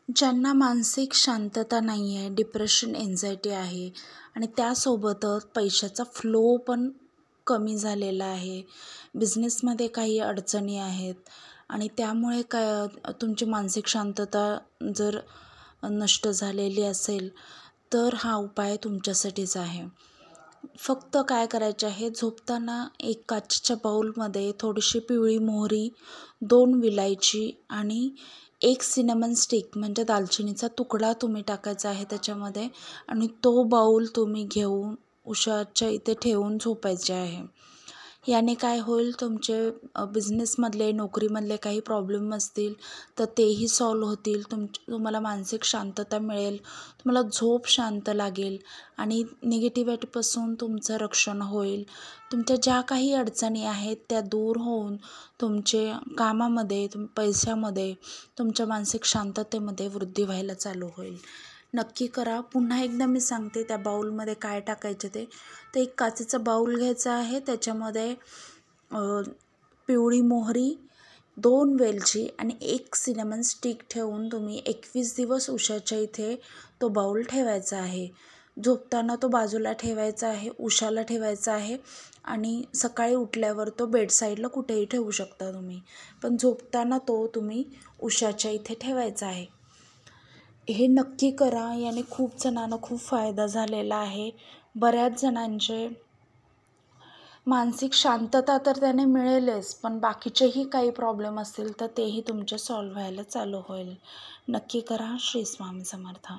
ज्यांना मानसिक शांतता नाही आहे, डिप्रेशन, एन्झायटी आहे आणि त्यासोबतच पैशाचा फ्लो पण कमी झालेला आहे. बिझनेसमध्ये काही अडचणी आहेत आणि त्यामुळे काय तुमची मानसिक शांतता जर नष्ट झालेली असेल, तर हा उपाय तुमच्यासाठीच आहे. फक्त काय करायचे आहे, झोपताना एक काचेच्या बाउलमध्ये थोडीशी पिवळी मोहरी, 2 विलायची आणि 1 सिनेमन स्टिक म्हणजे दालचिनीचा तुकडा तुम्ही टाकायचा आहे त्याच्यामध्ये आणि तो बाऊल तुम्ही घेऊन उशाच्या इथे ठेवून झोपायचे आहे. याने काय होईल, तुमचे बिझनेसमधले, नोकरीमधले काही प्रॉब्लेम असतील तर तेही सॉल्व्ह होतील. तुम्हाला मानसिक शांतता मिळेल, तुम्हाला झोप शांत लागेल आणि निगेटिव्हिटीपासून तुमचं रक्षण होईल. तुमच्या ज्या काही अडचणी आहेत त्या दूर होऊन तुमचे कामामध्ये, पैशामध्ये, तुमच्या मानसिक शांततेमध्ये वृद्धी व्हायला चालू होईल. नक्की करा. पुन्हा एकदा मी सांगते त्या बाऊलमध्ये काय टाकायचे ते. तर एक काचेचा बाऊल घ्यायचा आहे, त्याच्यामध्ये पिवळी मोहरी, 2 वेलची आणि 1 सिनेमन स्टिक ठेवून तुम्ही 21 दिवस उशाच्या इथे तो बाऊल ठेवायचा आहे. झोपताना तो बाजूला ठेवायचा आहे, उशाला ठेवायचा आहे आणि सकाळी उठल्यावर तो बेडसाईडला कुठेही ठेवू शकता तुम्ही. पण झोपताना तो तुम्ही उशाच्या इथे ठेवायचा आहे. हे नक्की करा. याने खूप जणांना खूप फायदा झालेला आहे. बऱ्याच जणांचे मानसिक शांतता तर त्याने मिळेलच, पण बाकीचेही काही प्रॉब्लेम असतील तर तेही तुमचे सॉल्व्ह व्हायला चालू होईल. नक्की करा. श्री स्वामी समर्थ.